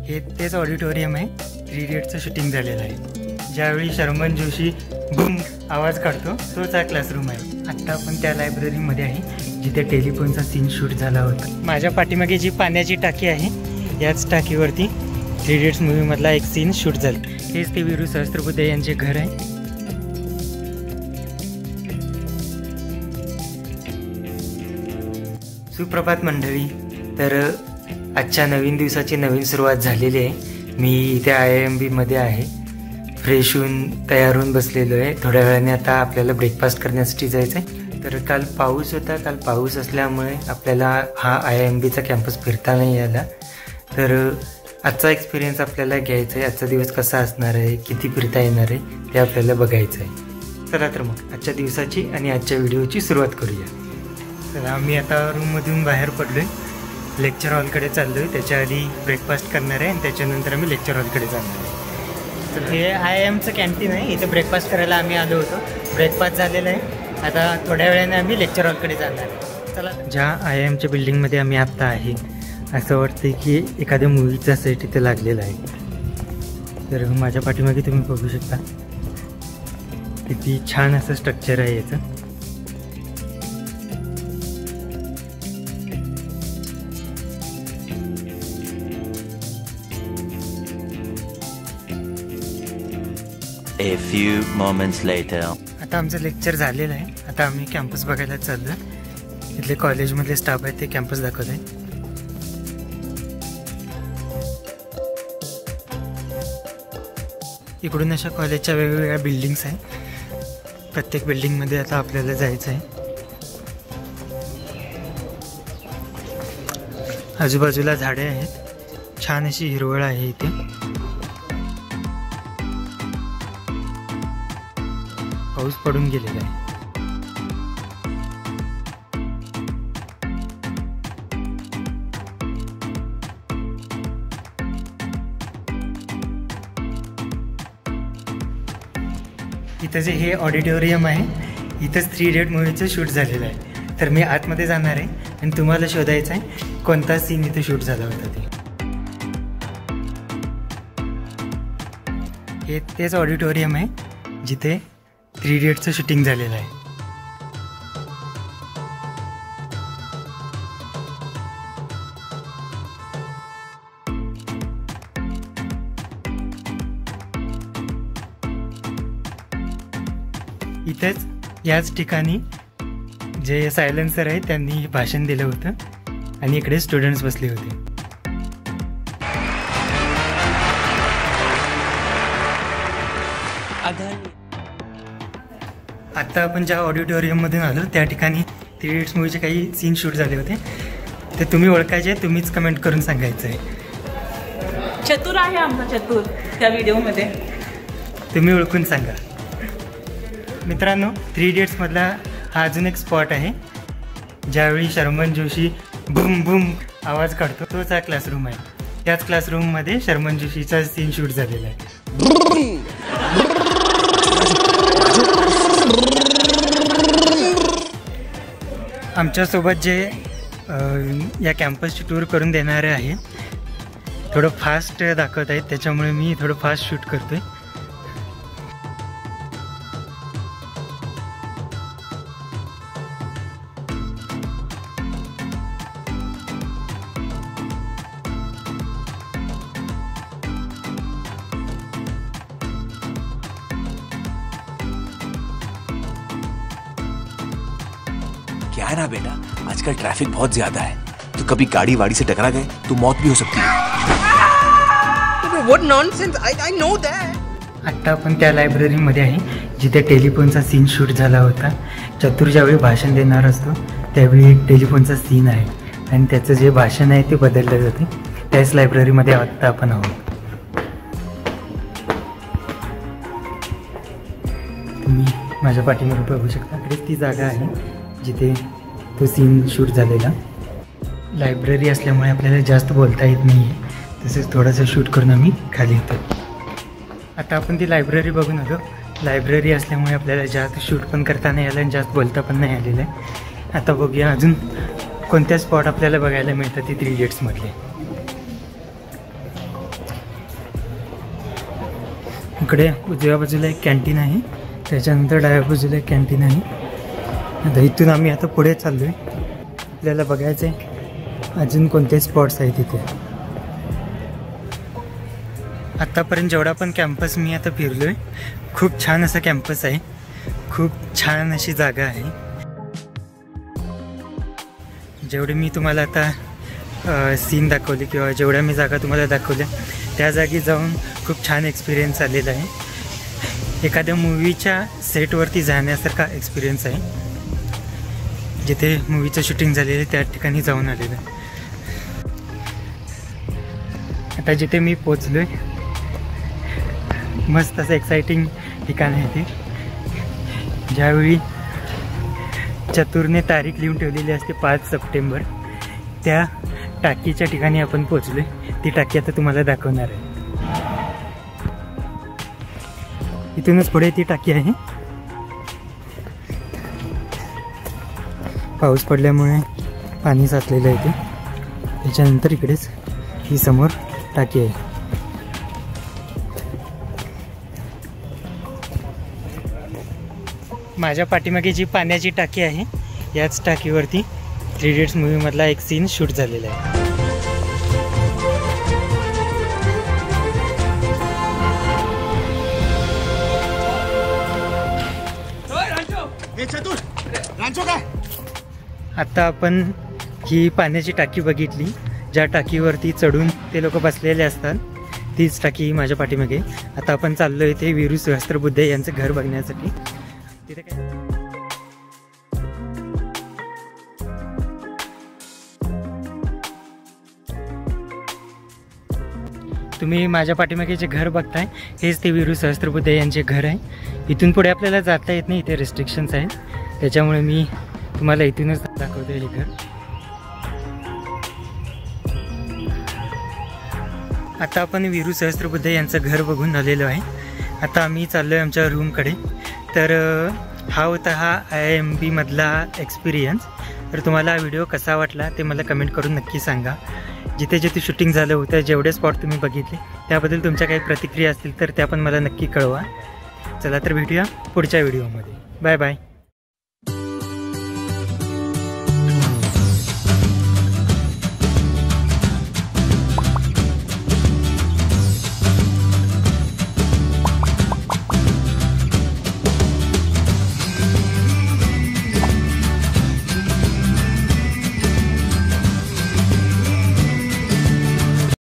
हे तेच ऑडिटोरियम आहे, 3 इडियट्सचं शूटिंग झालेलं आहे. ज्यावेळी शर्मन जोशी बूम आवाज काढतो तोच हा क्लासरूम आहे. आत्ता आपण त्या लायब्ररीमध्ये आहे जिथे टेलिफोनचा सीन शूट झाला होता. माझ्या पाठीमागे जी पाण्याची टाकी आहे याच टाकीवरती 3 इडियट्स मूवीमधला एक सीन शूट झाला. हेच ते वीरू सहस्त्रबुद्धे यांचे घर आहे. सुप्रभात मंडळी. तर आजच्या नवीन दिवसाची नवीन सुरुवात झालेली आहे. मी इथे IIMB आहे. फ्रेश होऊन तयार होऊन बसलेलो आहे. थोड्या वेळाने आता आपल्याला ब्रेकफास्ट करण्यासाठी जायचं आहे. तर काल पाऊस होता. काल पाऊस असल्यामुळे आपल्याला हा IIMBचा कॅम्पस फिरता नाही आला. तर आजचा एक्सपिरियन्स आपल्याला घ्यायचा आहे. आजचा दिवस कसा असणार आहे, किती फिरता येणार आहे ते आपल्याला बघायचं आहे. चला तर मग आजच्या दिवसाची आणि आजच्या व्हिडिओची सुरुवात करूया. तर आम्ही आता रूममधून बाहेर पडलो आहे. लेक्चर हॉलकडे चाललो आहे. त्याच्या आधी ब्रेकफास्ट करणार आहे आणि त्याच्यानंतर आम्ही लेक्चर हॉलकडे जाणार आहे. तर हे IIMचं कॅन्टीन आहे. इथे ब्रेकफास्ट करायला आम्ही आलो होतो. ब्रेकफास्ट झालेला आहे. आता थोड्या वेळाने आम्ही लेक्चर हॉलकडे जाणार आहे. चला. ज्या IIMच्या बिल्डिंगमध्ये आम्ही आत्ता आहे असं वाटतं की एखाद्या मूवीचा सेट इथे लागलेला आहे. तर माझ्या पाठीमागे तुम्ही बघू शकता किती छान असं स्ट्रक्चर आहे याचं. A few moments later. आता आमचं लेक्चर झालेलं आहे. आता आम्ही कॅम्पस बघायला चाललो. इथले कॉलेजमधले स्टाफ आहेत ते कॅम्पस दाखवत आहे. इकडून अशा कॉलेजच्या वेगवेगळ्या बिल्डिंग्स आहेत. प्रत्येक बिल्डिंगमध्ये आता आपल्याला जायचं आहे. आजूबाजूला झाडे आहेत. छान अशी हिरवळ आहे इथे. पाऊस पडून गेलेला आहे. इथं जे हे ऑडिटोरियम आहे इथंच 3 इडियट मूवीचं शूट झालेलं आहे. तर मी आतमध्ये जाणार आहे आणि तुम्हाला शोधायचं आहे कोणता सीन इथे शूट झाला होता ते. हे तेच ऑडिटोरियम आहे जिथे 3 इडियट्सचं शूटिंग झालेलं आहे. इथेच याच ठिकाणी जे सायलेन्सर आहे त्यांनी भाषण दिलं होतं आणि इकडे स्टुडंट्स बसले होते. आत्ता आपण ज्या ऑडिटोरियममधून आलो त्या ठिकाणी 3 इडियट्स मूवीचे काही सीन शूट झाले होते. ते तुम्ही ओळखायचे, तुम्हीच कमेंट करून सांगायचं आहे. चतुर आहे आमचा चतुर त्या व्हिडिओमध्ये. तुम्ही ओळखून सांगा. मित्रांनो, 3 इडियट्समधला हा अजून एक स्पॉट आहे. ज्यावेळी शर्मन जोशी बूम बूम आवाज काढतो तोच हा क्लासरूम आहे. त्याच क्लासरूममध्ये शर्मन जोशीचा सीन शूट झालेला आहे. आमच्यासोबत जे या कॅम्पसची टूर करून देणारे आहे थोडं फास्ट दाखवत आहेत, त्याच्यामुळे मी थोडं फास्ट शूट करतोय. क्या है ना बेटा, आजकल ट्रैफिक बहुत ज्यादा है, तो कभी गाड़ी वाड़ी से टकरा गए तो मौत भी हो सकती है. What nonsense! I know that. आत्ता आपण त्या लायब्ररीमध्ये आहे जिथे टेलिफोनचा सीन शूट झाला होता. चतुर ज्यावेळी भाषण देणार असतो त्यावेळी एक टेलिफोनचा सीन आहे आणि त्याचं जे भाषण आहे ते बदललं जाते. त्याच लायब्ररीमध्ये आत्ता आपण आहोत. तुम्ही माझ्या पाठीमागे बघू शकता. इकडेच ती जागा आहे जिथे तो सीन शूट झालेला. लायब्ररी असल्यामुळे आपल्याला जास्त बोलता येत नाही आहे, तसेच थोडंसं शूट करून आम्ही खाली येतो. आता आपण ती लायब्ररी बघून आलो. लायब्ररी असल्यामुळे आपल्याला जास्त शूट पण करता नाही आलं आणि जास्त बोलता पण नाही आलेलं आहे. आता बघूया अजून कोणत्या स्पॉट आपल्याला बघायला मिळतात ती 3 इडियट्समधले. इकडे उजव्या बाजूला एक कॅन्टीन आहे, त्याच्यानंतर डाव्या बाजूला एक कॅन्टीन आहे. आता इथून आम्ही आता पुढे चाललो आहे. आपल्याला बघायचं आहे अजून कोणते स्पॉट्स आहेत तिथे. आत्तापर्यंत जेवढा पण कॅम्पस मी आता फिरलो आहे, खूप छान असा कॅम्पस आहे, खूप छान अशी जागा आहे. जेवढे मी तुम्हाला आता सीन दाखवले किंवा जेवढ्या मी जागा तुम्हाला दाखवल्या, त्या जागी जाऊन खूप छान एक्सपिरियन्स आलेला आहे. एखाद्या मूवीच्या सेटवरती जाण्यासारखा एक्सपिरियन्स आहे. जिथे मूवीचं शूटिंग झालेलं आहे त्या ठिकाणी जाऊन आलेलं आहे. आता जिथे मी पोचलो आहे, मस्त असं एक्साइटिंग ठिकाण आहे ते. ज्यावेळी चतुरने तारीख लिहून ठेवलेली असते 5 सप्टेंबर, त्या टाकीच्या ठिकाणी आपण पोचलो आहे. ती टाकी आता तुम्हाला दाखवणार आहे. इथूनच पुढे ती टाकी आहे. पाऊस पडल्यामुळे पाणी साचलेलं आहे ते. त्याच्यानंतर इकडेच ही समोर टाकी आहे. माझ्या पाठीमागे जी पाण्याची टाकी आहे, याच टाकीवरती 3 इडियट्स मूवीमधला एक सीन शूट झालेला आहे. आता आपण ही पाण्याची टाकी बघितली, ज्या टाकीवरती चढून ते लोक बसलेले असतात, तीच टाकी माझ्या पाठीमागे. आता आपण चाललो आहे ते वीरू सहस्त्रबुद्धे यांचं घर बघण्यासाठी. तिथे काय तुम्ही माझ्या पाठीमागे जे घर बघताय, हेच ते वीरू सहस्त्रबुद्धे यांचे घर आहे. इथून पुढे आपल्याला जाता येत नाही, इथे रिस्ट्रिक्शन्स आहेत. त्याच्यामुळे मी तुम्हाला इथूनच दाखवतो हे घर. आता आपण वीरू सहस्त्रबुद्धे यांचं घर बघून आलेलो आहे. आता आम्ही चाललो आहे आमच्या रूमकडे. तर हा होता हा IIMB मधला एक्सपिरियन्स. तर तुम्हाला हा व्हिडिओ कसा वाटला ते मला कमेंट करून नक्की सांगा. जिथे जिथे शूटिंग झालं होतं, जेवढे स्पॉट तुम्ही बघितले, त्याबद्दल तुमच्या काही प्रतिक्रिया असतील तर त्या पण मला नक्की कळवा. चला तर भेटूया पुढच्या व्हिडिओमध्ये. Bye bye.